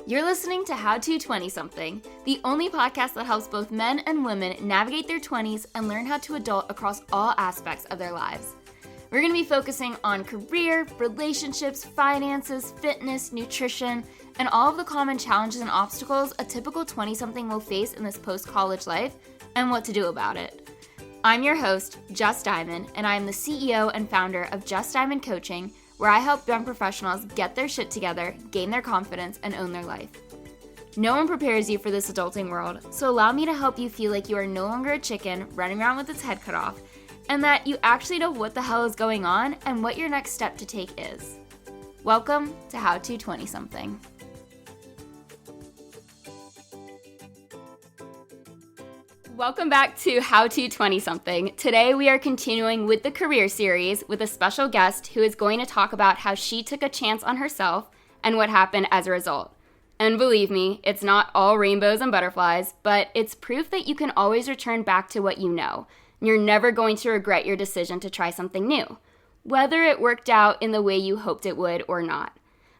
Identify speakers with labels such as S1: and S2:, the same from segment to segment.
S1: You're listening to How to 20-something, the only podcast that helps both men and women navigate their 20s and learn how to adult across all aspects of their lives. We're going to be focusing on career, relationships, finances, fitness, nutrition, and all of the common challenges and obstacles a typical 20-something will face in this post-college life and what to do about it. I'm your host, Jess Diamond, and I am the CEO and founder of Jess Diamond Coaching, where I help young professionals get their shit together, gain their confidence, and own their life. No one prepares you for this adulting world, so allow me to help you feel like you are no longer a chicken running around with its head cut off, and that you actually know what the hell is going on and what your next step to take is. Welcome to How to 20-something. Welcome back to How to 20-something. Today we are continuing with the career series with a special guest who is going to talk about how she took a chance on herself and what happened as a result. And believe me, it's not all rainbows and butterflies, but it's proof that you can always return back to what you know. You're never going to regret your decision to try something new, whether it worked out in the way you hoped it would or not.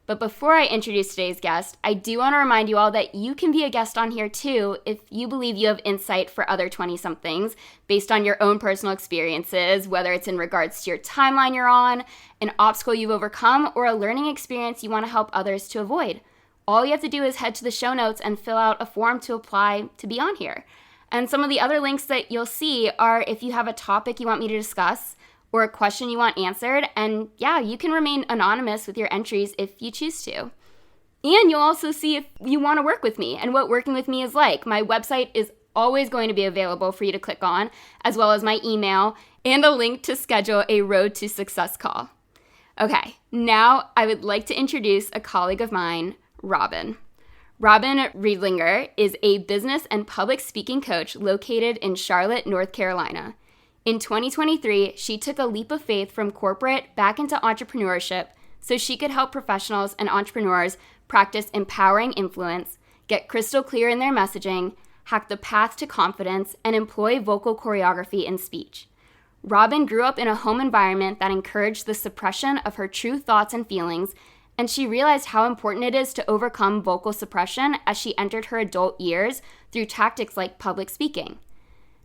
S1: But before I introduce today's guest, I do want to remind you all that you can be a guest on here too if you believe you have insight for other 20-somethings based on your own personal experiences, whether it's in regards to your timeline you're on, an obstacle you've overcome, or a learning experience you want to help others to avoid. All you have to do is head to the show notes and fill out a form to apply to be on here. And some of the other links that you'll see are if you have a topic you want me to discuss, or a question you want answered, and yeah, you can remain anonymous with your entries if you choose to. And you'll also see if you want to work with me and what working with me is like. My website is always going to be available for you to click on, as well as my email and a link to schedule a Road to Success call. Okay, now I would like to introduce a colleague of mine, Robyn. Robyn Riedlinger is a business and public speaking coach located in Charlotte, North Carolina. In 2023, she took a leap of faith from corporate back into entrepreneurship so she could help professionals and entrepreneurs practice empowering influence, get crystal clear in their messaging, hack the path to confidence, and employ vocal choreography in speech. Robyn grew up in a home environment that encouraged the suppression of her true thoughts and feelings, and she realized how important it is to overcome vocal suppression as she entered her adult years through tactics like public speaking.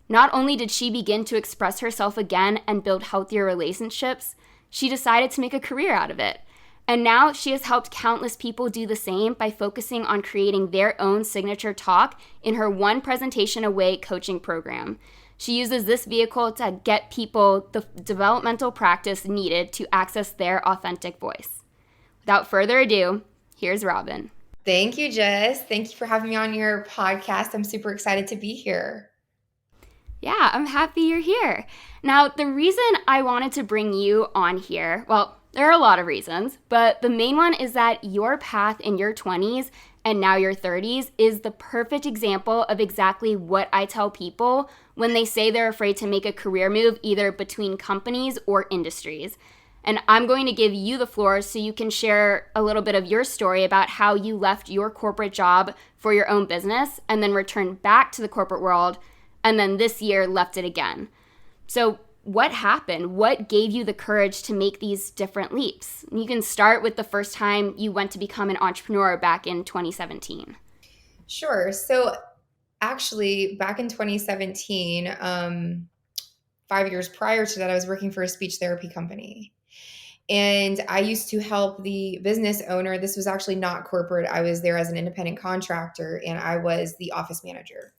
S1: Not only did she begin to express herself again and build healthier relationships, she decided to make a career out of it. And now she has helped countless people do the same by focusing on creating their own signature talk in her One Presentation Away coaching program. She uses this vehicle to get people the developmental practice needed to access their authentic voice. Without further ado, here's Robyn.
S2: Thank you, Jess. Thank you for having me on your podcast. I'm super excited to be here.
S1: Yeah, I'm happy you're here. Now, the reason I wanted to bring you on here, well, there are a lot of reasons, but the main one is that your path in your 20s and now your 30s is the perfect example of exactly what I tell people when they say they're afraid to make a career move either between companies or industries. And I'm going to give you the floor so you can share a little bit of your story about how you left your corporate job for your own business and then returned back to the corporate world and then this year left it again. So what happened? What gave you the courage to make these different leaps? You can start with the first time you went to become an entrepreneur back in 2017.
S2: Sure. So actually, back in 2017, 5 years prior to that, I was working for a speech therapy company. And I used to help the business owner. This was actually not corporate. I was there as an independent contractor, and I was the office manager.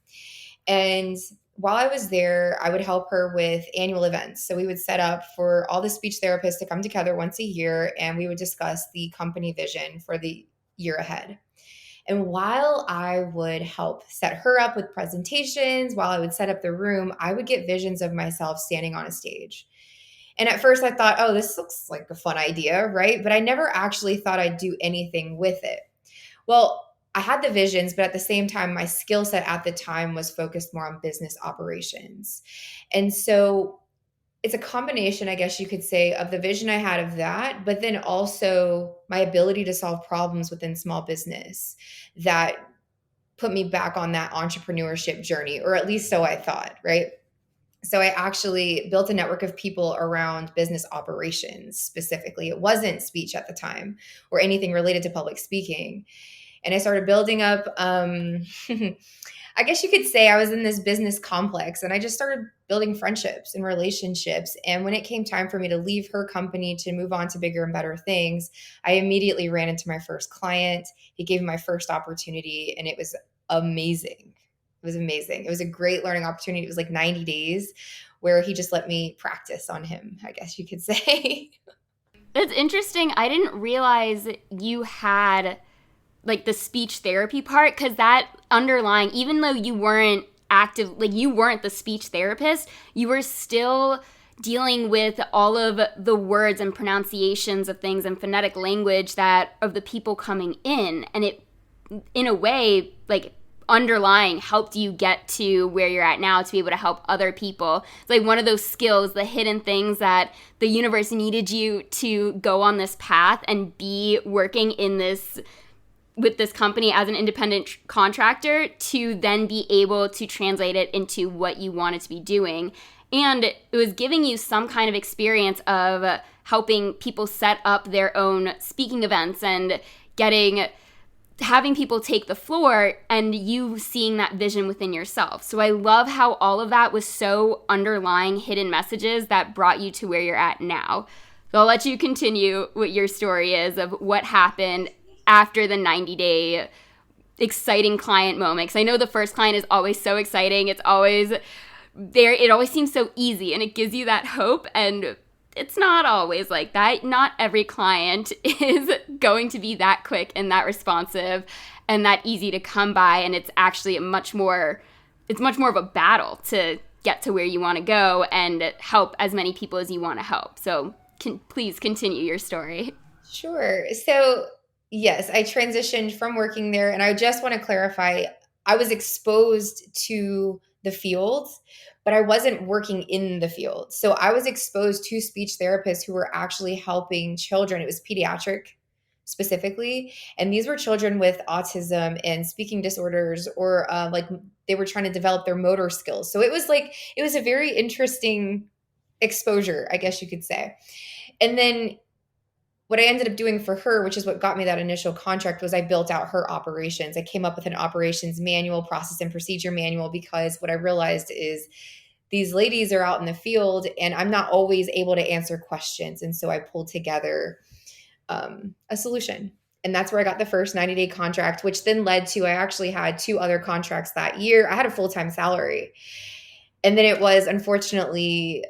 S2: And while I was there, I would help her with annual events. So we would set up for all the speech therapists to come together once a year, and we would discuss the company vision for the year ahead. And while I would help set her up with presentations, while I would set up the room, I would get visions of myself standing on a stage. And at first I thought, oh, this looks like a fun idea, right? But I never actually thought I'd do anything with it. Well, I had the visions, but at the same time, my skill set at the time was focused more on business operations. And so it's a combination, I guess you could say, of the vision I had of that, but then also my ability to solve problems within small business that put me back on that entrepreneurship journey, or at least so I thought, right? So I actually built a network of people around business operations specifically. It wasn't speech at the time or anything related to public speaking. And I started building up, I guess you could say I was in this business complex, and I just started building friendships and relationships. And when it came time for me to leave her company to move on to bigger and better things, I immediately ran into my first client. He gave me my first opportunity, and it was amazing. It was amazing. It was a great learning opportunity. It was like 90 days where he just let me practice on him, I guess you could say.
S1: That's interesting. I didn't realize you had like the speech therapy part, because that underlying, even though you weren't active, like you weren't the speech therapist, you were still dealing with all of the words and pronunciations of things and phonetic language that of the people coming in. And it, in a way, like underlying helped you get to where you're at now to be able to help other people. It's like one of those skills, the hidden things that the universe needed you to go on this path and be working in this with this company as an independent contractor to then be able to translate it into what you wanted to be doing. And it was giving you some kind of experience of helping people set up their own speaking events and having people take the floor, and you seeing that vision within yourself. So I love how all of that was so underlying hidden messages that brought you to where you're at now. So I'll let you continue what your story is of what happened after the 90-day exciting client moment. Because I know the first client is always so exciting. It's always there. It always seems so easy, and it gives you that hope. And it's not always like that. Not every client is going to be that quick and that responsive and that easy to come by. And it's actually much more of a battle to get to where you want to go and help as many people as you want to help. So please continue your story.
S2: Sure. So yes, I transitioned from working there, and I just want to clarify, I was exposed to the field, but I wasn't working in the field. So I was exposed to speech therapists who were actually helping children. It was pediatric specifically. And these were children with autism and speaking disorders, or like they were trying to develop their motor skills. So it was a very interesting exposure, I guess you could say. And then what I ended up doing for her, which is what got me that initial contract, was I built out her operations. I came up with an operations manual, process and procedure manual, because what I realized is these ladies are out in the field and I'm not always able to answer questions. And so I pulled together a solution. And that's where I got the first 90-day contract, which then led to, I actually had 2 other contracts that year. I had a full-time salary. And then it was, unfortunately,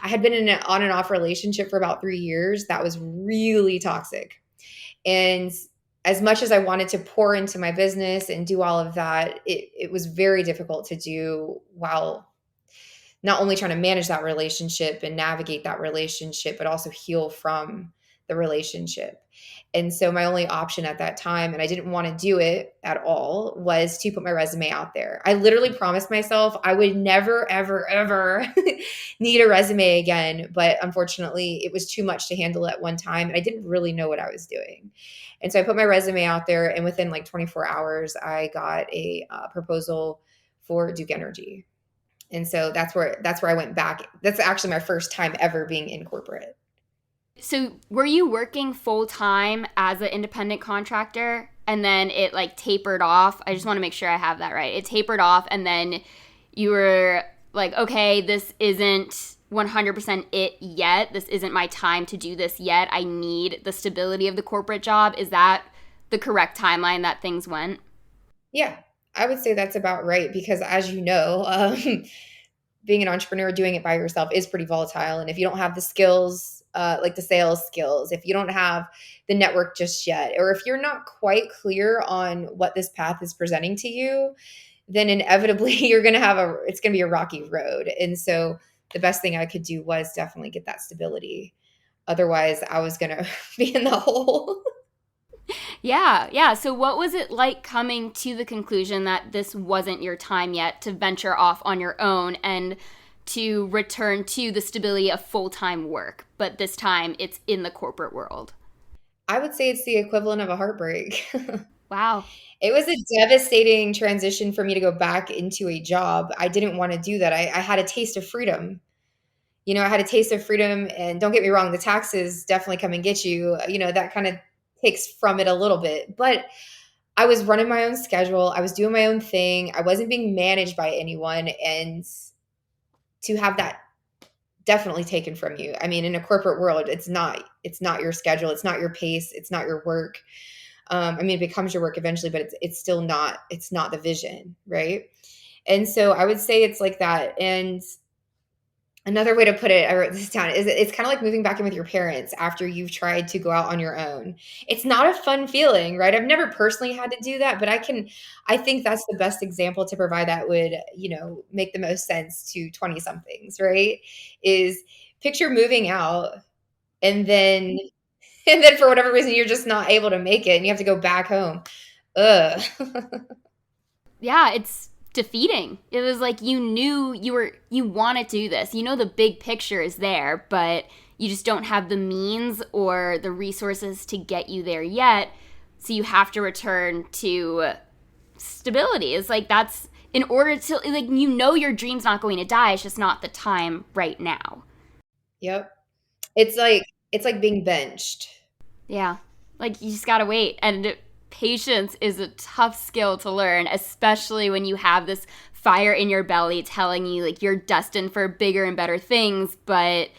S2: I had been in an on and off relationship for about 3 years that was really toxic. And as much as I wanted to pour into my business and do all of that, it was very difficult to do while not only trying to manage that relationship and navigate that relationship, but also heal from the relationship. And so my only option at that time, and I didn't want to do it at all, was to put my resume out there. I literally promised myself I would never, ever, ever need a resume again. But unfortunately, it was too much to handle at one time. And I didn't really know what I was doing. And so I put my resume out there, and within like 24 hours, I got a proposal for Duke Energy. And so that's where I went back. That's actually my first time ever being in corporate.
S1: So were you working full time as an independent contractor, and then it like tapered off? I just want to make sure I have that right. It tapered off, and then you were like, okay, this isn't 100% it yet. This isn't my time to do this yet. I need the stability of the corporate job. Is that the correct timeline that things went?
S2: Yeah, I would say that's about right, because as you know, being an entrepreneur, doing it by yourself is pretty volatile. And if you don't have the skills, like the sales skills, if you don't have the network just yet, or if you're not quite clear on what this path is presenting to you, then inevitably it's going to be a rocky road. And so the best thing I could do was definitely get that stability. Otherwise, I was going to be in the hole.
S1: Yeah. So what was it like coming to the conclusion that this wasn't your time yet to venture off on your own and to return to the stability of full-time work, but this time it's in the corporate world?
S2: I would say it's the equivalent of a heartbreak.
S1: Wow.
S2: It was a devastating transition for me to go back into a job. I didn't want to do that. I had a taste of freedom. I had a taste of freedom, and don't get me wrong, the taxes definitely come and get you, that kind of takes from it a little bit. But I was running my own schedule. I was doing my own thing. I wasn't being managed by anyone. And to have that definitely taken from you. I mean, in a corporate world, it's not your schedule. It's not your pace. It's not your work. I mean, it becomes your work eventually, but it's still not, it's not the vision. Right. And so I would say it's like that. And another way to put it, I wrote this down, is it's kind of like moving back in with your parents after you've tried to go out on your own. It's not a fun feeling, right? I've never personally had to do that, but I think that's the best example to provide that would, make the most sense to 20 somethings, right? Is picture moving out and then, and then for whatever reason, you're just not able to make it and you have to go back home. Ugh.
S1: Yeah, it's defeating. It was like you knew you want to do this. You know the big picture is there, but you just don't have the means or the resources to get you there yet. So you have to return to stability. It's like that's in order to like your dream's not going to die. It's just not the time right now.
S2: Yep. It's like being benched.
S1: Yeah. Like you just got to wait and patience is a tough skill to learn, especially when you have this fire in your belly telling you like you're destined for bigger and better things, but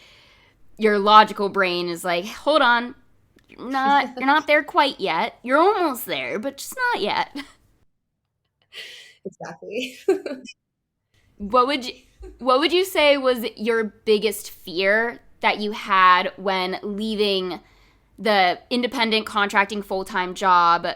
S1: your logical brain is like, hold on, you're not there quite yet. You're almost there, but just not yet.
S2: Exactly.
S1: What would you what would you say was your biggest fear that you had when leaving the independent contracting full-time job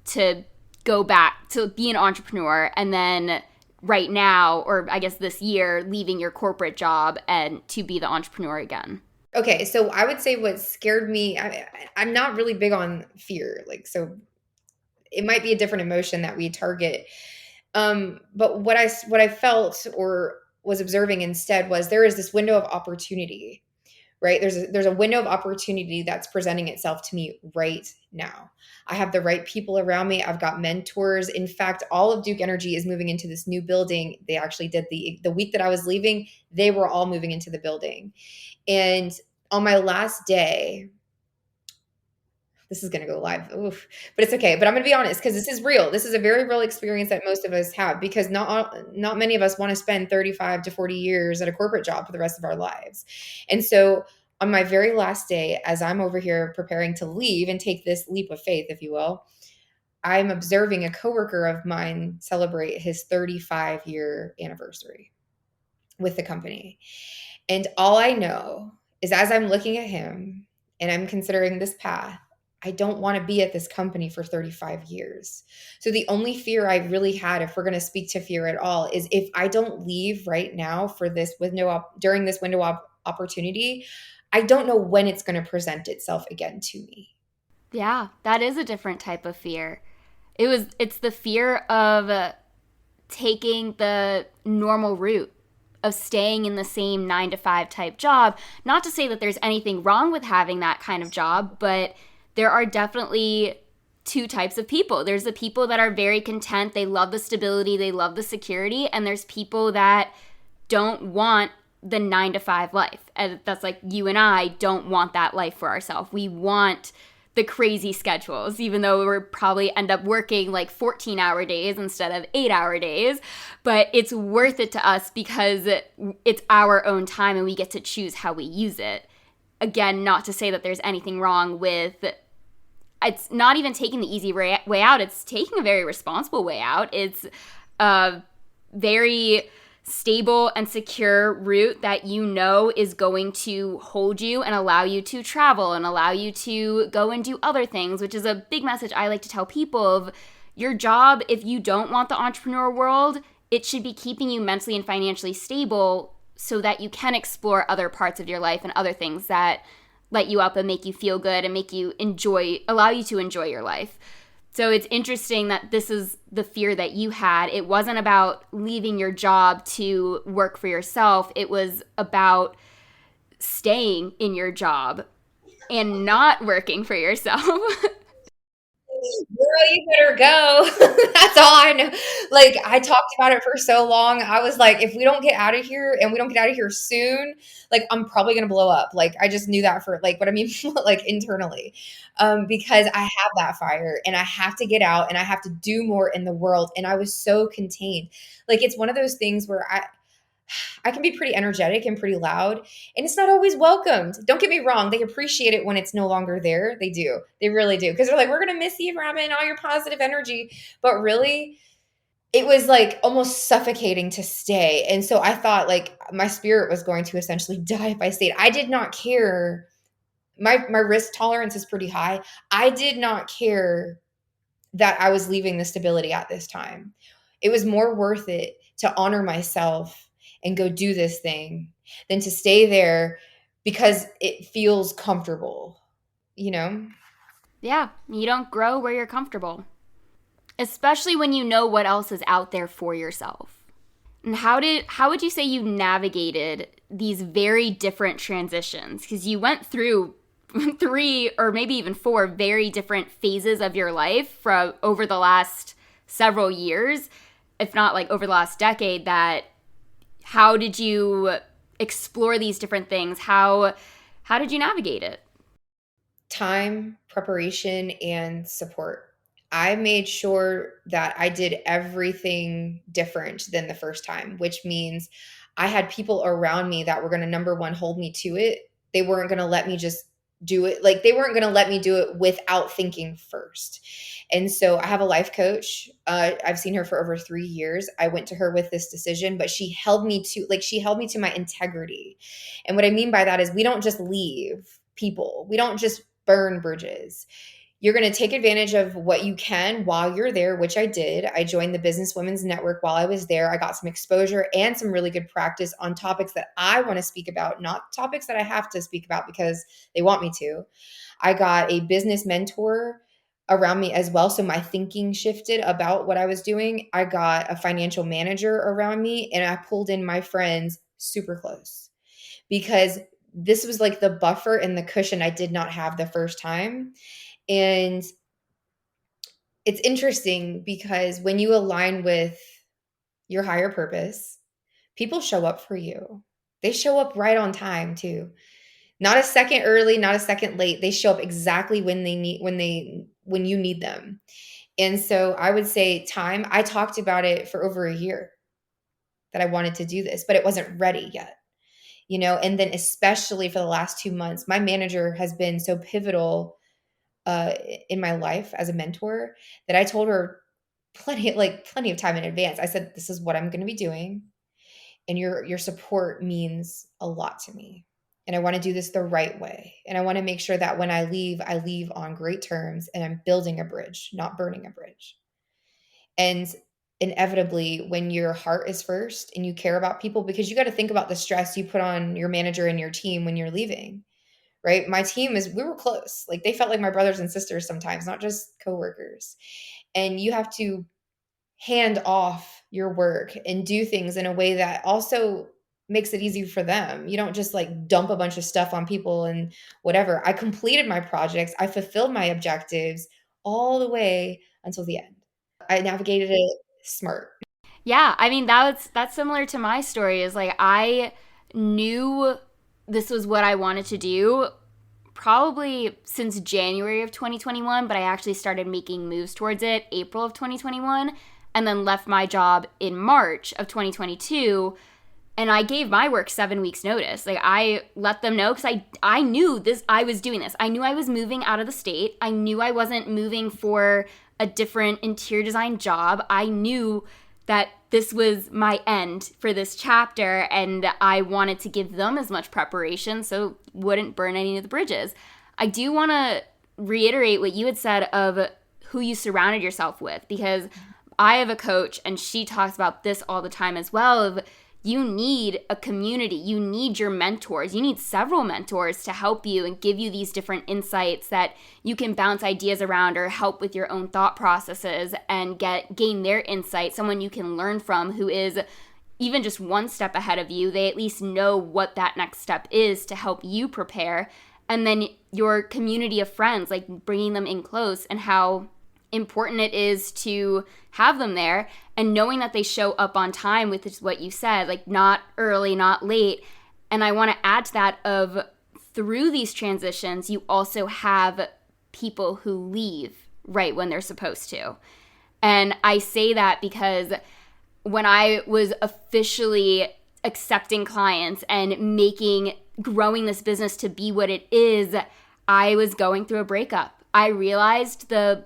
S1: to go back to be an entrepreneur and then right now, or I guess this year, leaving your corporate job and to be the entrepreneur again?
S2: Okay, so I would say what scared me, I'm not really big on fear. So it might be a different emotion that we target. But what I felt or was observing instead was there is this window of opportunity, right? There's a window of opportunity that's presenting itself to me right now. I have the right people around me. I've got mentors. In fact, all of Duke Energy is moving into this new building. They actually did the week that I was leaving, they were all moving into the building. And on my last day, this is going to go live. Oof. But it's okay. But I'm going to be honest because this is real. This is a very real experience that most of us have because not many of us want to spend 35 to 40 years at a corporate job for the rest of our lives. And so on my very last day, as I'm over here preparing to leave and take this leap of faith, if you will, I'm observing a coworker of mine celebrate his 35-year anniversary with the company. And all I know is as I'm looking at him and I'm considering this path, I don't want to be at this company for 35 years. So the only fear I really had, if we're going to speak to fear at all, is if I don't leave right now for this during this window of opportunity, I don't know when it's going to present itself again to me.
S1: Yeah, that is a different type of fear. It's the fear of taking the normal route of staying in the same 9 to 5 type job. Not to say that there's anything wrong with having that kind of job, but there are definitely two types of people. There's the people that are very content, they love the stability, they love the security, and there's people that don't want the 9 to 5 life. And that's like you and I don't want that life for ourselves. We want the crazy schedules, even though we're probably end up working like 14-hour days instead of 8-hour days. But it's worth it to us because it's our own time and we get to choose how we use it. Again, not to say that there's anything wrong with it's not even taking the easy way out. It's taking a very responsible way out. It's a very stable and secure route that you know is going to hold you and allow you to travel and allow you to go and do other things, which is a big message I like to tell people of your job. If you don't want the entrepreneur world, it should be keeping you mentally and financially stable so that you can explore other parts of your life and other things that light you up and make you feel good and allow you to enjoy your life. So it's interesting that this is the fear that you had. It wasn't about leaving your job to work for yourself. It was about staying in your job and not working for yourself.
S2: girl, you better go. That's all I know. Like, I talked about it for so long. I was like, if we don't get out of here and we don't get out of here soon, like, I'm probably going to blow up. Like, I just knew that for like what I mean, like internally, because I have that fire and I have to get out and I have to do more in the world. And I was so contained. Like, it's one of those things where I can be pretty energetic and pretty loud, and it's not always welcomed. Don't get me wrong. They appreciate it when it's no longer there. They do. They really do. Because they're like, we're going to miss you, Robyn, all your positive energy. But really, it was like almost suffocating to stay. And so I thought like my spirit was going to essentially die if I stayed. I did not care. My risk tolerance is pretty high. I did not care that I was leaving the stability at this time. It was more worth it to honor myself and go do this thing than to stay there because it feels comfortable, you know?
S1: Yeah, you don't grow where you're comfortable, especially when you know what else is out there for yourself. And how would you say you navigated these very different transitions? Because you went through 3 or maybe even 4 very different phases of your life from over the last several years, if not like over the last decade. That how did you explore these different things? How did you navigate it?
S2: Time, preparation, and support. I made sure that I did everything different than the first time, which means I had people around me that were going to, number one, hold me to it. They weren't going to let me just do it. Like, they weren't going to let me do it without thinking first. And so I have a life coach. I've seen her for over 3 years. I went to her with this decision, but she held me to my integrity. And what I mean by that is we don't just leave people. We don't just burn bridges. You're going to take advantage of what you can while you're there, which I did. I joined the Business Women's Network while I was there. I got some exposure and some really good practice on topics that I want to speak about, not topics that I have to speak about because they want me to. I got a business mentor around me as well. So my thinking shifted about what I was doing. I got a financial manager around me, and I pulled in my friends super close because this was like the buffer and the cushion I did not have the first time. And it's interesting because when you align with your higher purpose, people show up for you. They show up right on time too. Not a second early, not a second late. They show up exactly when you need them. And so I would say time, I talked about it for over a year that I wanted to do this, but it wasn't ready yet. And then especially for the last 2 months, my manager has been so pivotal uh, in my life as a mentor that I told her plenty of time in advance. I said, this is what I'm going to be doing. And your support means a lot to me. And I want to do this the right way. And I want to make sure that when I leave on great terms and I'm building a bridge, not burning a bridge. And inevitably, when your heart is first and you care about people, because you got to think about the stress you put on your manager and your team when you're leaving, right? My team we were close. Like, they felt like my brothers and sisters sometimes, not just coworkers. And you have to hand off your work and do things in a way that also makes it easy for them. You don't just like dump a bunch of stuff on people and whatever. I completed my projects. I fulfilled my objectives all the way until the end. I navigated it smart.
S1: Yeah, I mean that's similar to my story. Is like I knew this was what I wanted to do probably since January of 2021, but I actually started making moves towards it April of 2021 and then left my job in March of 2022, and I gave my work 7 weeks notice. Like, I let them know, because I knew this, I was doing this. I knew I was moving out of the state. I knew I wasn't moving for a different interior design job. I knew that this was my end for this chapter, and I wanted to give them as much preparation so wouldn't burn any of the bridges. I do want to reiterate what you had said of who you surrounded yourself with, because I have a coach and she talks about this all the time as well, of you need a community. You need your mentors. You need several mentors to help you and give you these different insights that you can bounce ideas around or help with your own thought processes and gain their insight. Someone you can learn from who is even just one step ahead of you. They at least know what that next step is to help you prepare. And then your community of friends, like bringing them in close, and how important it is to have them there, and knowing that they show up on time, which is what you said, like not early, not late. And I want to add to that of through these transitions, you also have people who leave right when they're supposed to. And I say that because when I was officially accepting clients and growing this business to be what it is, I was going through a breakup. I realized the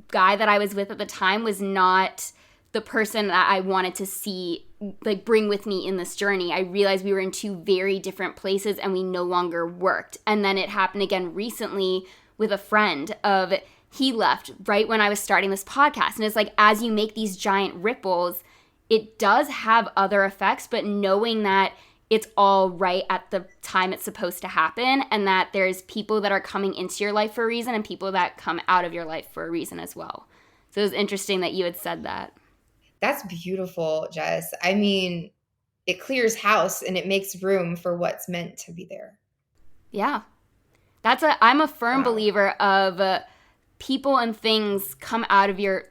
S1: guy that I was with at the time was not the person that I wanted to see, like, bring with me in this journey. I realized we were in two very different places and we no longer worked. And then it happened again recently with a friend of he left right when I was starting this podcast. And it's like, as you make these giant ripples, it does have other effects, but knowing that it's all right at the time it's supposed to happen, and that there's people that are coming into your life for a reason and people that come out of your life for a reason as well. So it was interesting that you had said that.
S2: That's beautiful, Jess. I mean, it clears house and it makes room for what's meant to be there.
S1: Yeah. I'm a firm
S2: Wow.
S1: believer of people and things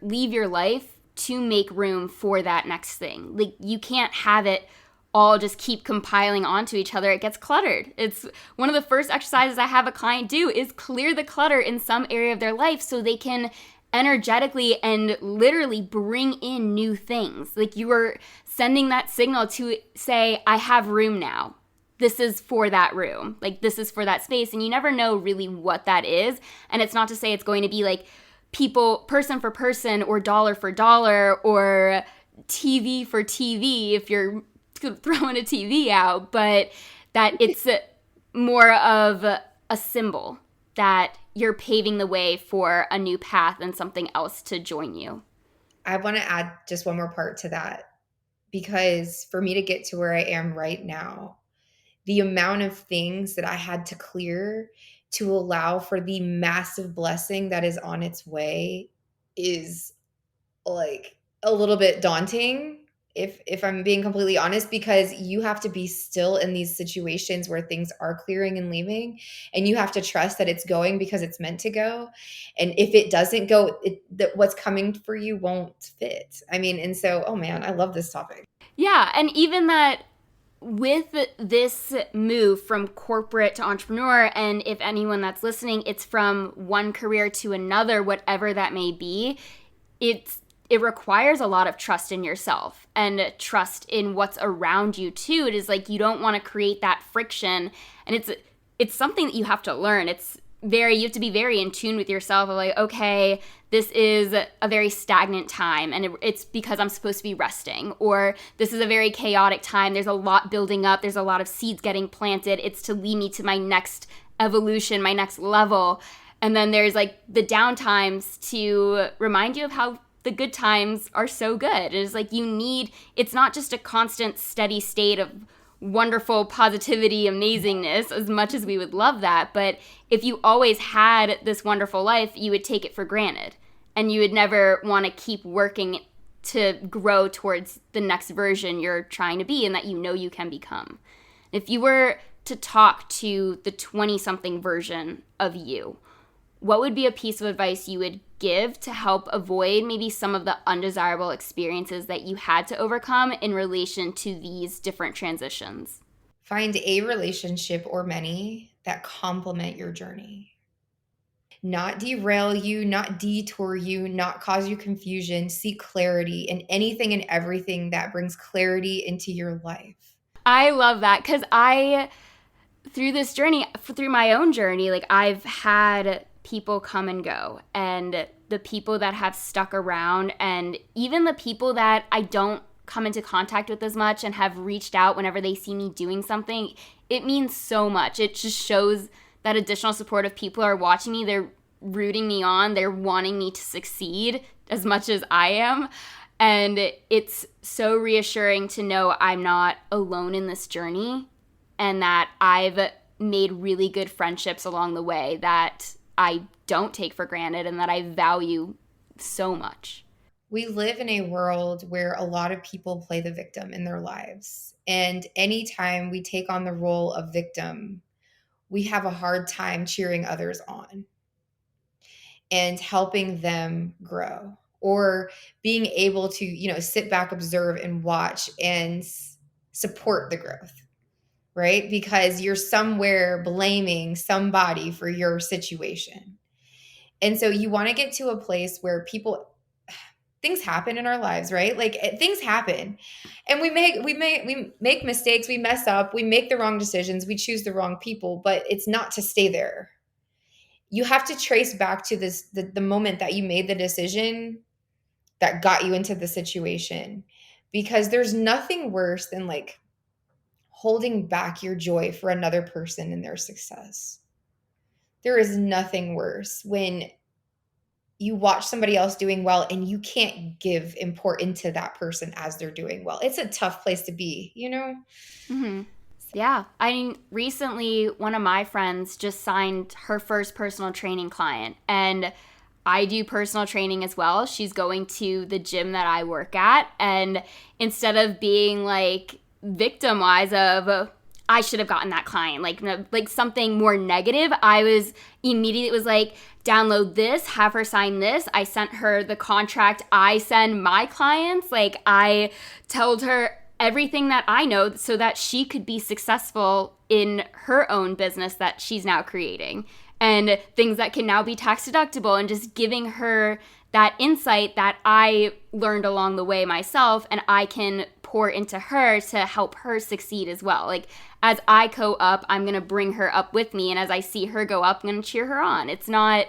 S1: leave your life to make room for that next thing. Like, you can't have it all just keep compiling onto each other. It gets cluttered. It's one of the first exercises I have a client do is clear the clutter in some area of their life so they can energetically and literally bring in new things. Like, you are sending that signal to say, I have room now. This is for that room. Like, this is for that space. And you never know really what that is. And it's not to say it's going to be like people, person for person, or dollar for dollar, or TV for TV if you're throwing a TV out, but that it's more of a symbol that you're paving the way for a new path and something else to join you.
S2: I want to add just one more part to that, because for me to get to where I am right now, the amount of things that I had to clear to allow for the massive blessing that is on its way is like a little bit daunting, if I'm being completely honest, because you have to be still in these situations where things are clearing and leaving, and you have to trust that it's going because it's meant to go. And if it doesn't go, that what's coming for you won't fit. I mean, and so, oh man, I love this topic.
S1: Yeah, and even that with this move from corporate to entrepreneur, and if anyone that's listening, it's from one career to another, whatever that may be, it requires a lot of trust in yourself and trust in what's around you too. It is like, you don't want to create that friction, and it's something that you have to learn. You have to be very in tune with yourself of like, okay, this is a very stagnant time and it's because I'm supposed to be resting, or this is a very chaotic time. There's a lot building up. There's a lot of seeds getting planted. It's to lead me to my next evolution, my next level. And then there's like the down times to remind you of how the good times are so good. It's like it's not just a constant steady state of wonderful positivity, amazingness, as much as we would love that. But if you always had this wonderful life, you would take it for granted. And you would never want to keep working to grow towards the next version you're trying to be and that you know you can become. If you were to talk to the 20-something version of you, what would be a piece of advice you would give to help avoid maybe some of the undesirable experiences that you had to overcome in relation to these different transitions?
S2: Find a relationship or many that complement your journey. Not derail you, not detour you, not cause you confusion. Seek clarity in anything and everything that brings clarity into your life.
S1: I love that, because through my own journey, like, I've had people come and go, and the people that have stuck around, and even the people that I don't come into contact with as much and have reached out whenever they see me doing something, it means so much. It just shows that additional supportive people are watching me. They're rooting me on. They're wanting me to succeed as much as I am. And it's so reassuring to know I'm not alone in this journey, and that I've made really good friendships along the way that I don't take for granted and that I value so much.
S2: We live in a world where a lot of people play the victim in their lives. And anytime we take on the role of victim, we have a hard time cheering others on. and helping them grow, or being able to, sit back, observe, and watch and support the growth, right? Because you're somewhere blaming somebody for your situation. And so you want to get to a place where things happen in our lives, right? Like things happen, and we make mistakes, we mess up, we make the wrong decisions, we choose the wrong people, but it's not to stay there. You have to trace back to the moment that you made the decision that got you into the situation, because there's nothing worse than like holding back your joy for another person and their success. There is nothing worse when you watch somebody else doing well and you can't give importance to that person as they're doing well. It's a tough place to be,
S1: Mm-hmm. Yeah. I mean, recently, one of my friends just signed her first personal training client, and I do personal training as well. She's going to the gym that I work at, and instead of being like victim-wise of, I should have gotten that client, like something more negative, I was immediately, it was like, download this, have her sign this. I sent her the contract I send my clients. Like, I told her everything that I know so that she could be successful in her own business that she's now creating, and things that can now be tax deductible, and just giving her that insight that I learned along the way myself, and I can pour into her to help her succeed as well. Like, as I go up, I'm going to bring her up with me, and as I see her go up, I'm going to cheer her on. It's not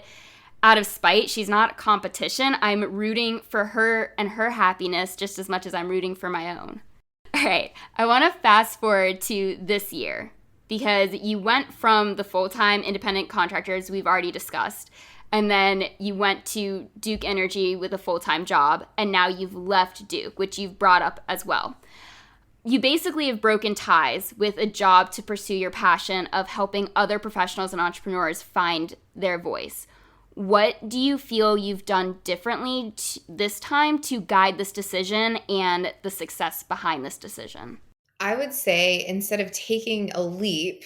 S1: out of spite. She's not a competition. I'm rooting for her and her happiness just as much as I'm rooting for my own. All right, I want to fast forward to this year, because you went from the full-time independent contractors we've already discussed, and then you went to Duke Energy with a full-time job, and now you've left Duke, which you've brought up as well. You basically have broken ties with a job to pursue your passion of helping other professionals and entrepreneurs find their voice. What do you feel you've done differently this time to guide this decision and the success behind this decision?
S2: I would say, instead of taking a leap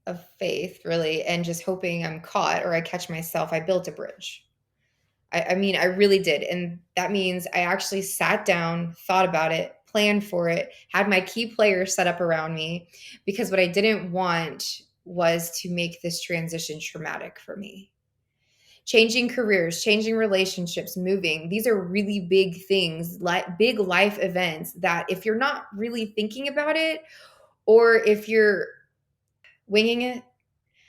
S2: of faith, really, and just hoping I'm caught or I catch myself, I built a bridge. I mean, I really did. And that means I actually sat down, thought about it, planned for it, had my key players set up around me, because what I didn't want was to make this transition traumatic for me. Changing careers, changing relationships, moving. These are really big things, like big life events that if you're not really thinking about it, or if you're winging it,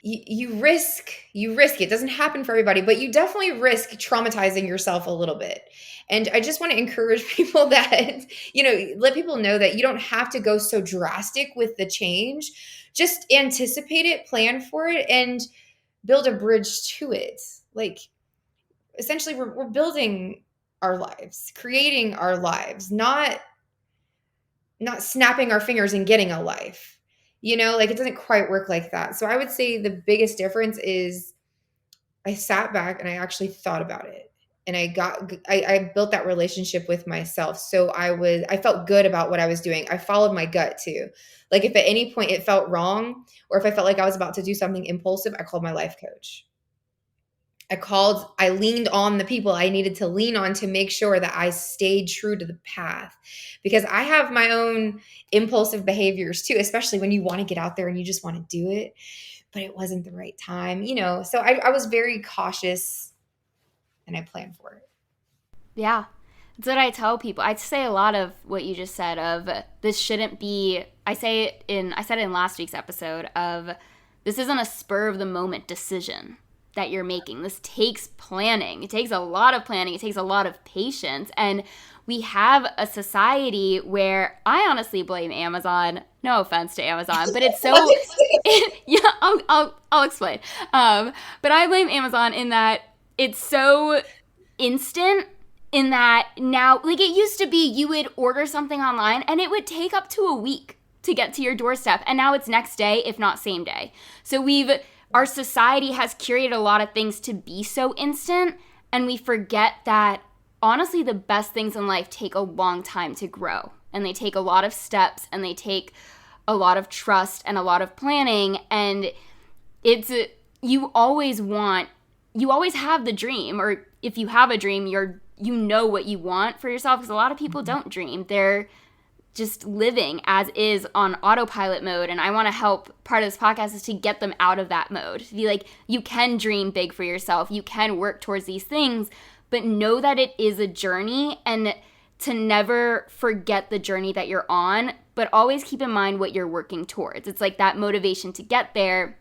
S2: you risk it. It doesn't happen for everybody, but you definitely risk traumatizing yourself a little bit. And I just want to encourage people that, let people know that you don't have to go so drastic with the change. Just anticipate it, plan for it, and build a bridge to it. Like, essentially, we're building our lives, creating our lives, not snapping our fingers and getting a life. Like, it doesn't quite work like that. So I would say the biggest difference is I sat back and I actually thought about it. And I built that relationship with myself. So I felt good about what I was doing. I followed my gut too. Like, if at any point it felt wrong, or if I felt like I was about to do something impulsive, I called my life coach. I leaned on the people I needed to lean on to make sure that I stayed true to the path, because I have my own impulsive behaviors too, especially when you want to get out there and you just want to do it, but it wasn't the right time, so I was very cautious and I planned for it.
S1: Yeah. That's what I tell people. I say a lot of what you just said of this shouldn't be, I said it in last week's episode of, this isn't a spur of the moment decision that you're making. This takes planning. It takes a lot of planning. It takes a lot of patience. And we have a society where I honestly blame Amazon. No offense to Amazon, but it's so, yeah, I'll explain. But I blame Amazon in that it's so instant, in that now, like, it used to be you would order something online and it would take up to a week to get to your doorstep. And now it's next day, if not same day. So our society has curated a lot of things to be so instant, and we forget that honestly the best things in life take a long time to grow, and they take a lot of steps, and they take a lot of trust and a lot of planning, and you always want you always have the dream, or if you have a dream, you know what you want for yourself, because a lot of people don't dream. They're just living as is on autopilot mode. And I want to help. Part of this podcast is to get them out of that mode. To be like, you can dream big for yourself. You can work towards these things, but know that it is a journey, and to never forget the journey that you're on, but always keep in mind what you're working towards. It's like that motivation to get there,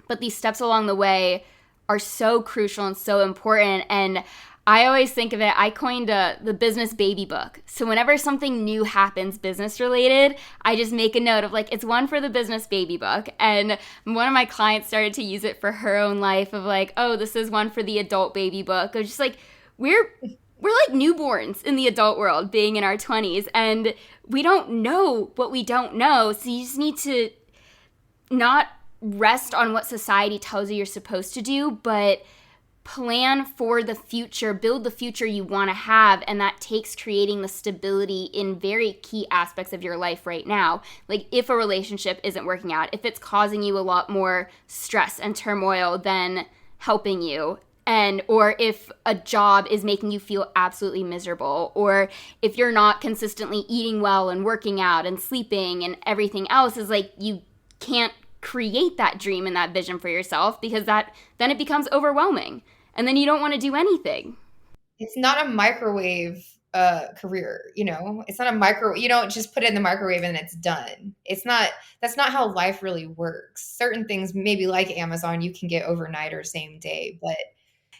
S1: but these steps along the way are so crucial and so important. And I always think of it, I coined the business baby book. So whenever something new happens business related, I just make a note of like, it's one for the business baby book. And one of my clients started to use it for her own life of like, oh, this is one for the adult baby book. Of just like, we're like newborns in the adult world, being in our 20s, and we don't know what we don't know. So you just need to not rest on what society tells you you're supposed to do, but plan for the future, build the future you want to have, and that takes creating the stability in very key aspects of your life right now. Like if a relationship isn't working out, if it's causing you a lot more stress and turmoil than helping you, and or if a job is making you feel absolutely miserable, or if you're not consistently eating well and working out and sleeping and everything else, is like you can't create that dream and that vision for yourself, because that then it becomes overwhelming. And then you don't want to do anything.
S2: It's not a microwave career, you know? It's not a you don't just put it in the microwave and it's done. That's not how life really works. Certain things, maybe like Amazon, you can get overnight or same day, but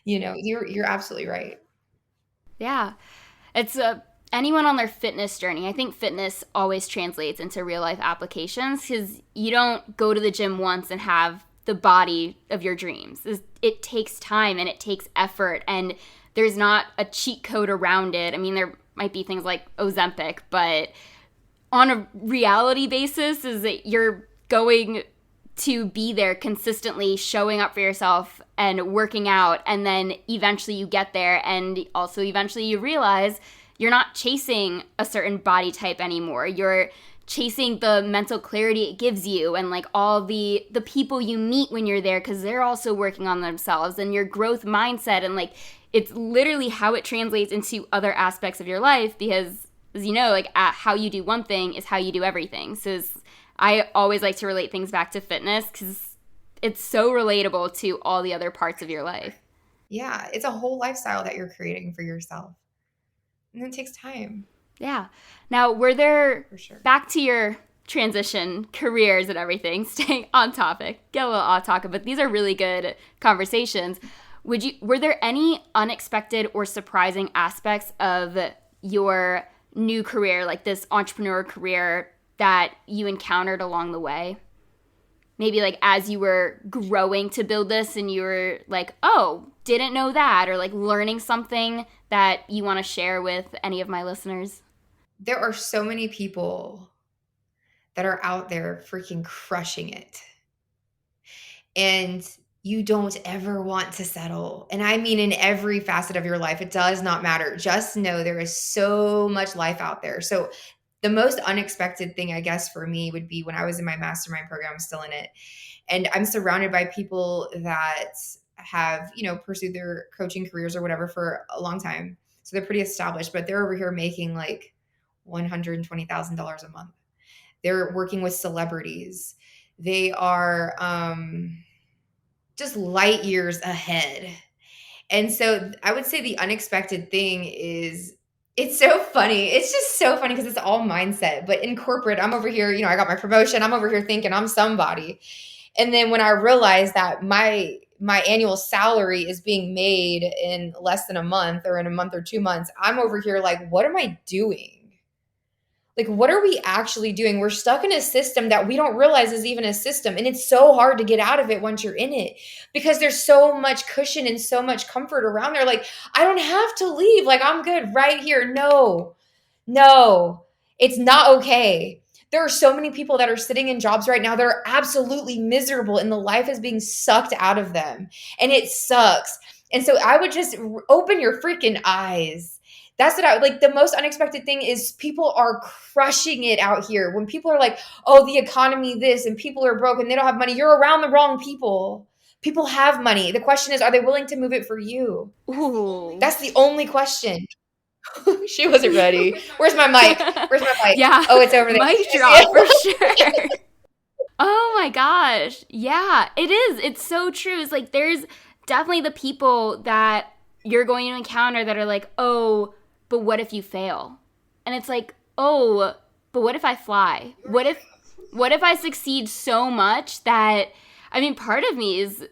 S2: you know, you're absolutely right.
S1: Yeah. It's anyone on their fitness journey. I think fitness always translates into real life applications, because you don't go to the gym once and have the body of your dreams. It takes time and it takes effort, and there's not a cheat code around it. I mean, there might be things like Ozempic, but on a reality basis is that you're going to be there consistently, showing up for yourself and working out, and then eventually you get there, and also eventually you realize you're not chasing a certain body type anymore. You're chasing the mental clarity it gives you, and like all the people you meet when you're there, because they're also working on themselves, and your growth mindset, and like it's literally how it translates into other aspects of your life, because as you know, like how you do one thing is how you do everything. So I always like to relate things back to fitness, because it's so relatable to all the other parts of your life.
S2: Yeah, it's a whole lifestyle that you're creating for yourself, and it takes time.
S1: Yeah. Now, were there,
S2: For sure.
S1: back to your transition, careers and everything, staying on topic, get a little off topic, but these are really good conversations. Were there any unexpected or surprising aspects of your new career, like this entrepreneur career, that you encountered along the way? Maybe like as you were growing to build this and you were like, oh, didn't know that, or like learning something that you want to share with any of my listeners?
S2: There are so many people that are out there freaking crushing it. And you don't ever want to settle. And I mean, in every facet of your life, it does not matter. Just know there is so much life out there. So the most unexpected thing, I guess, for me would be when I was in my mastermind program, I'm still in it. And I'm surrounded by people that have, you know, pursued their coaching careers or whatever for a long time. So they're pretty established, but they're over here making like $120,000 a month. They're working with celebrities. They are just light years ahead. And so I would say the unexpected thing is, it's so funny. It's just so funny because it's all mindset. But in corporate, I'm over here, you know, I got my promotion. I'm over here thinking I'm somebody. And then when I realized that my annual salary is being made in less than a month, or in a month or 2 months, I'm over here like, what am I doing? Like, what are we actually doing? We're stuck in a system that we don't realize is even a system. And it's so hard to get out of it once you're in it, because there's so much cushion and so much comfort around there. Like, I don't have to leave. Like, I'm good right here. No, it's not okay. There are so many people that are sitting in jobs right now that are absolutely miserable, and the life is being sucked out of them. And it sucks. And so I would just open your freaking eyes. That's what I like. The most unexpected thing is people are crushing it out here. When people are like, oh, the economy, this, and people are broke and they don't have money, you're around the wrong people. People have money. The question is, are they willing to move it for you?
S1: Ooh.
S2: That's the only question. She wasn't ready. Where's my mic? Where's my mic?
S1: Yeah.
S2: Oh, it's over there.
S1: Mic drop for sure. Oh my gosh. Yeah, it is. It's so true. It's like there's definitely the people that you're going to encounter that are like, oh, but what if you fail? And it's like, oh, but what if I fly? What if I succeed so much that, I mean, part of me is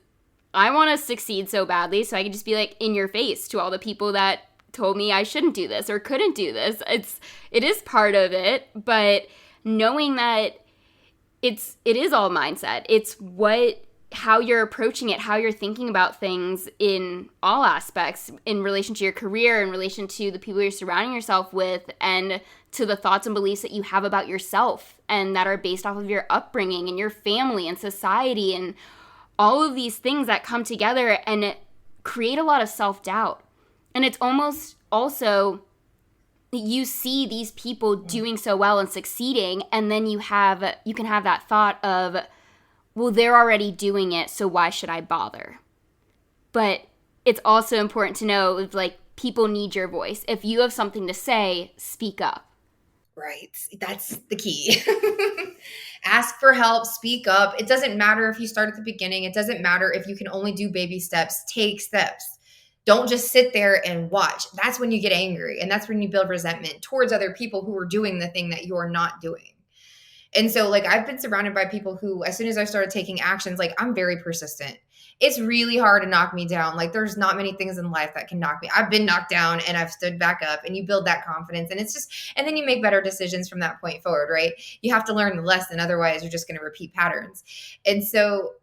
S1: I want to succeed so badly so I can just be like in your face to all the people that told me I shouldn't do this or couldn't do this. It is part of it, but knowing that it is all mindset. It's how you're approaching it, how you're thinking about things in all aspects, in relation to your career, in relation to the people you're surrounding yourself with, and to the thoughts and beliefs that you have about yourself and that are based off of your upbringing and your family and society and all of these things that come together and create a lot of self-doubt. And it's almost also you see these people doing so well and succeeding, and then you can have that thought of, well, they're already doing it, so why should I bother? But it's also important to know, like, people need your voice. If you have something to say, speak up.
S2: Right. That's the key. Ask for help, speak up. It doesn't matter if you start at the beginning. It doesn't matter if you can only do baby steps. Take steps. Don't just sit there and watch. That's when you get angry. And that's when you build resentment towards other people who are doing the thing that you're not doing. And so, like, I've been surrounded by people who, as soon as I started taking actions, like, I'm very persistent. It's really hard to knock me down. Like, there's not many things in life that can knock me. I've been knocked down and I've stood back up, and you build that confidence. And it's just, and then you make better decisions from that point forward, right? You have to learn the lesson. Otherwise, you're just going to repeat patterns. And so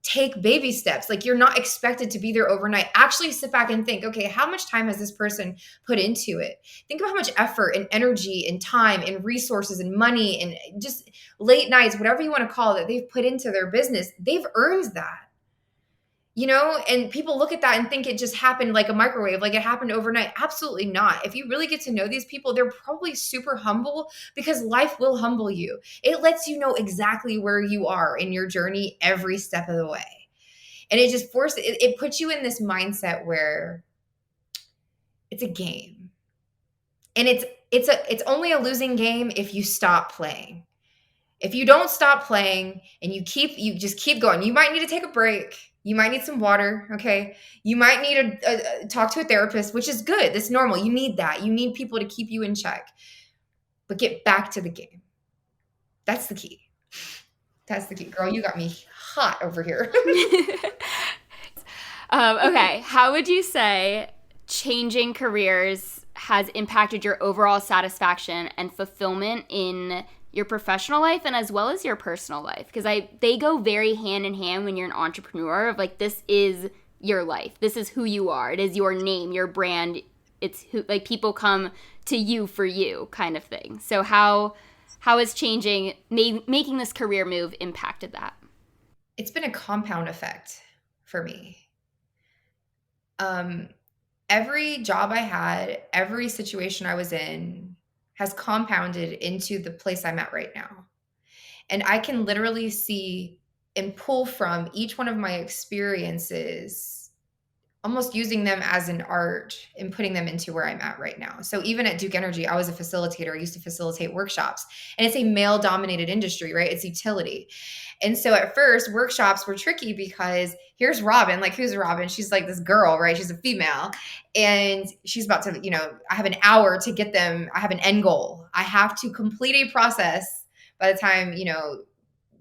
S2: take baby steps. Like, you're not expected to be there overnight. Actually sit back and think, okay, how much time has this person put into it? Think of how much effort and energy and time and resources and money and just late nights, whatever you want to call it, that they've put into their business. They've earned that. You know, and people look at that and think it just happened like a microwave, like it happened overnight. Absolutely not. If you really get to know these people, they're probably super humble, because life will humble you. It lets you know exactly where you are in your journey every step of the way. And it just it puts you in this mindset where it's a game. And it's only a losing game if you stop playing. If you don't stop playing and you just keep going, you might need to take a break. You might need some water, okay? You might need to talk to a therapist, which is good. That's normal. You need that. You need people to keep you in check. But get back to the game. That's the key. That's the key. Girl, you got me hot over here.
S1: Okay, how would you say changing careers has impacted your overall satisfaction and fulfillment in your professional life and as well as your personal life? Because they go very hand in hand when you're an entrepreneur, of like, this is your life. This is who you are. It is your name, your brand. It's who, like, people come to you for you kind of thing. So how has changing, making this career move impacted that?
S2: It's been a compound effect for me. Every job I had, every situation I was in has compounded into the place I'm at right now. And I can literally see and pull from each one of my experiences, almost using them as an art and putting them into where I'm at right now. So even at Duke Energy, I was a facilitator. I used to facilitate workshops, and it's a male dominated industry, right? It's utility. And so at first, workshops were tricky because here's Robyn. Like, who's Robyn? She's like this girl, right? She's a female. And she's about to, I have an hour to get them. I have an end goal. I have to complete a process by the time,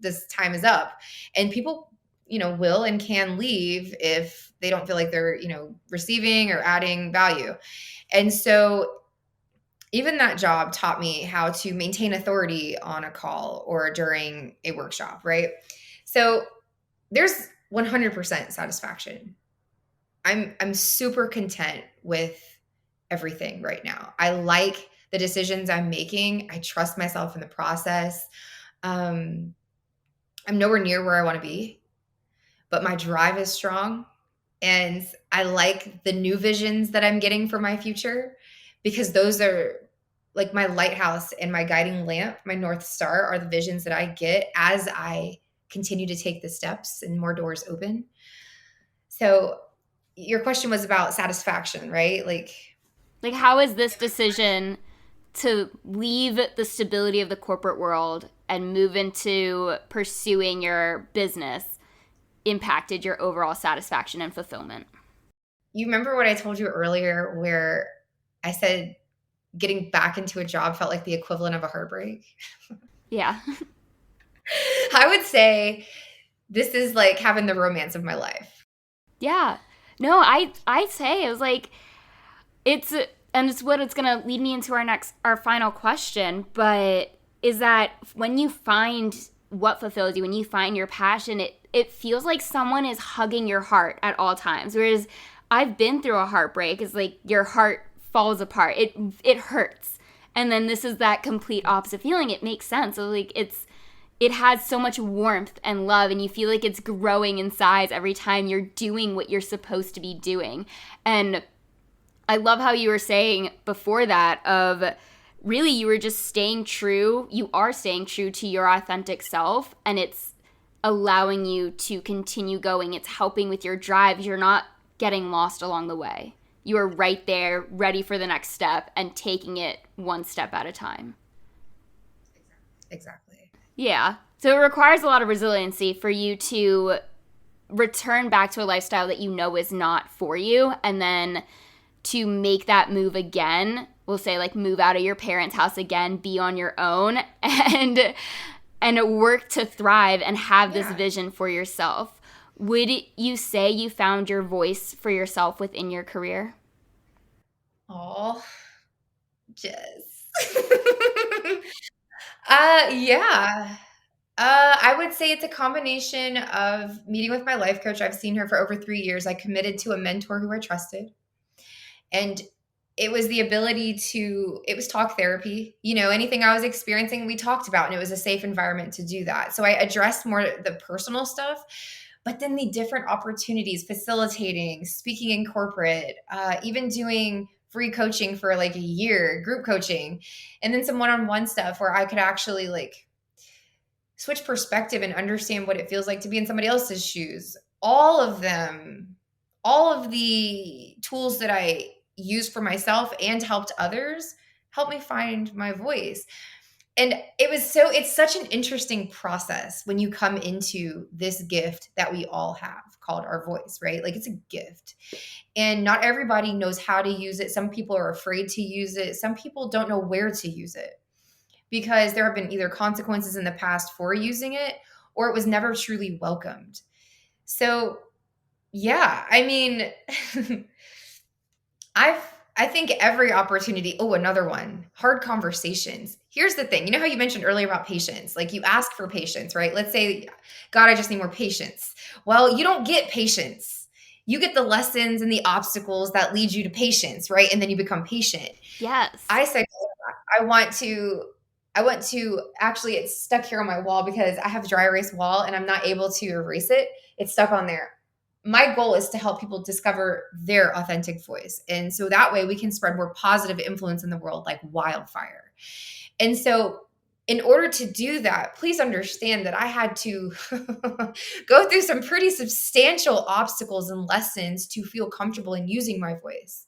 S2: this time is up. And people, will and can leave if they don't feel like they're, receiving or adding value. And so even that job taught me how to maintain authority on a call or during a workshop, right? So there's 100% satisfaction. I'm super content with everything right now. I like the decisions I'm making. I trust myself in the process. I'm nowhere near where I want to be, but my drive is strong. And I like the new visions that I'm getting for my future, because those are like my lighthouse and my guiding lamp. My North Star are the visions that I get as I continue to take the steps and more doors open. So your question was about satisfaction, right?
S1: Like, how is this decision to leave the stability of the corporate world and move into pursuing your business impacted your overall satisfaction and fulfillment?
S2: you remember what I told you earlier where I said getting back into a job felt like the equivalent of a heartbreak?
S1: Yeah.
S2: I would say this is like having the romance of my life.
S1: Yeah. No, I say it was like it's and it's what it's gonna lead me into our final question, but is that when you find what fulfills you, when you find your passion, it feels like someone is hugging your heart at all times. Whereas I've been through a heartbreak, it's like your heart falls apart. It hurts. And then this is that complete opposite feeling. It makes sense. So like it has so much warmth and love, and you feel like it's growing in size every time you're doing what you're supposed to be doing. And I love how you were saying before that of really you were just staying true. You are staying true to your authentic self, and it's allowing you to continue going. It's helping with your drive. You're not getting lost along the way. You are right there, ready for the next step and taking it one step at a time.
S2: Exactly.
S1: Yeah. So it requires a lot of resiliency for you to return back to a lifestyle that you know is not for you, and then to make that move again. We'll say like move out of your parents' house again, be on your own, and work to thrive and have this vision for yourself. Would you say you found your voice for yourself within your career?
S2: Oh, Jess. Yeah. I would say it's a combination of meeting with my life coach. I've seen her for over 3 years. I committed to a mentor who I trusted. And it was the ability it was talk therapy. Anything I was experiencing, we talked about, and it was a safe environment to do that. So I addressed more the personal stuff, but then the different opportunities, facilitating, speaking in corporate, even doing free coaching for like a year, group coaching, and then some one-on-one stuff where I could actually like switch perspective and understand what it feels like to be in somebody else's shoes. All of them, all of the tools that I used for myself and helped others helped me find my voice. And it's such an interesting process when you come into this gift that we all have called our voice, right? Like it's a gift. And not everybody knows how to use it. Some people are afraid to use it. Some people don't know where to use it because there have been either consequences in the past for using it, or it was never truly welcomed. So, yeah, I mean, I think every opportunity. Oh, another one, hard conversations. Here's the thing. You know how you mentioned earlier about patience? Like you ask for patience, right? Let's say, God, I just need more patience. Well, you don't get patience. You get the lessons and the obstacles that lead you to patience, right? And then you become patient.
S1: Yes.
S2: I said, I want to actually, it's stuck here on my wall because I have dry erase wall and I'm not able to erase it. It's stuck on there. My goal is to help people discover their authentic voice. And so that way we can spread more positive influence in the world like wildfire. And so in order to do that, please understand that I had to go through some pretty substantial obstacles and lessons to feel comfortable in using my voice.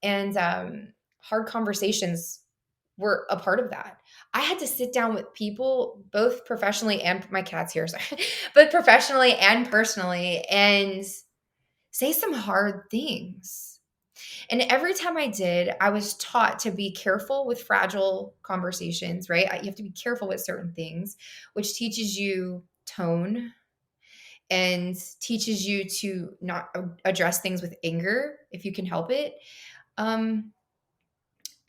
S2: And hard conversations were a part of that. I had to sit down with people, both professionally and my cat's here, sorry, but professionally and personally, and say some hard things. And every time I did, I was taught to be careful with fragile conversations, right? You have to be careful with certain things, which teaches you tone and teaches you to not address things with anger if you can help it.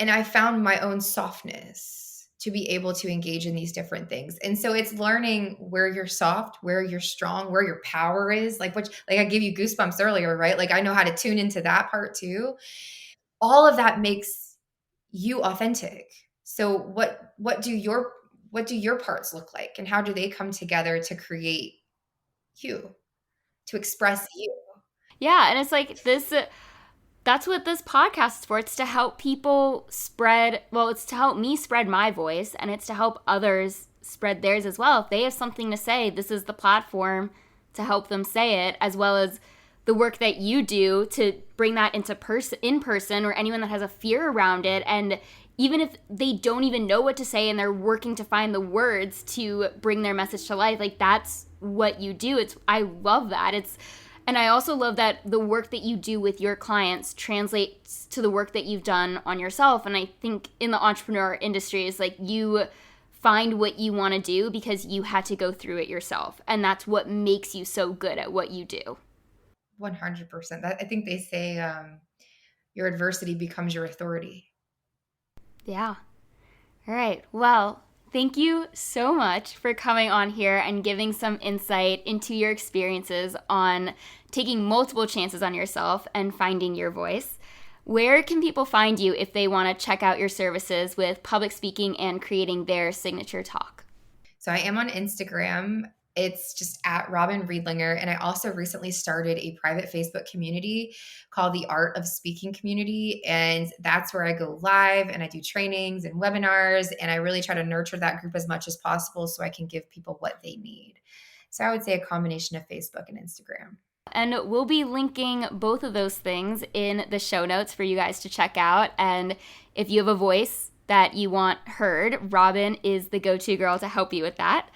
S2: And I found my own softness to be able to engage in these different things. And so it's learning where you're soft, where you're strong, where your power is, like I gave you goosebumps earlier, right? Like I know how to tune into that part too. All of that makes you authentic. So what do your parts look like, and how do they come together to create you, to express you?
S1: Yeah, and it's like this that's what this podcast is for. It's to help people it's to help me spread my voice, and it's to help others spread theirs as well. If they have something to say, this is the platform to help them say it, as well as the work that you do to bring that into in person, or anyone that has a fear around it. And even if they don't even know what to say and they're working to find the words to bring their message to life, like that's what you do. I love that. And I also love that the work that you do with your clients translates to the work that you've done on yourself. And I think in the entrepreneur industry is like you find what you want to do because you had to go through it yourself. And that's what makes you so good at what you do.
S2: 100%. I think they say your adversity becomes your authority.
S1: Yeah. All right. Well, thank you so much for coming on here and giving some insight into your experiences on taking multiple chances on yourself and finding your voice. Where can people find you if they want to check out your services with public speaking and creating their signature talk?
S2: So I am on Instagram. It's just at Robyn Riedlinger. And I also recently started a private Facebook community called the Art of Speaking Community. And that's where I go live and I do trainings and webinars. And I really try to nurture that group as much as possible so I can give people what they need. So I would say a combination of Facebook and Instagram.
S1: And we'll be linking both of those things in the show notes for you guys to check out. And if you have a voice that you want heard, Robyn is the go-to girl to help you with that.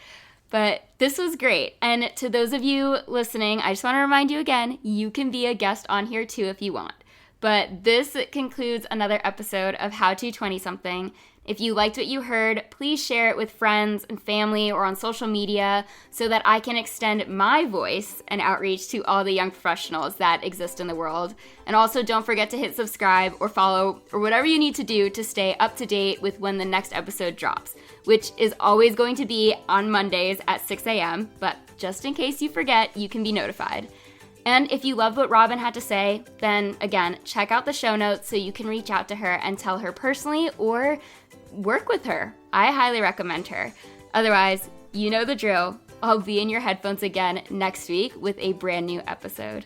S1: But this was great. And to those of you listening, I just want to remind you again, you can be a guest on here too if you want. But this concludes another episode of How to 20-something. If you liked what you heard, please share it with friends and family or on social media so that I can extend my voice and outreach to all the young professionals that exist in the world. And also don't forget to hit subscribe or follow or whatever you need to do to stay up to date with when the next episode drops, which is always going to be on Mondays at 6 a.m. But just in case you forget, you can be notified. And if you loved what Robyn had to say, then again, check out the show notes so you can reach out to her and tell her personally or work with her. I highly recommend her. Otherwise, you know the drill. I'll be in your headphones again next week with a brand new episode.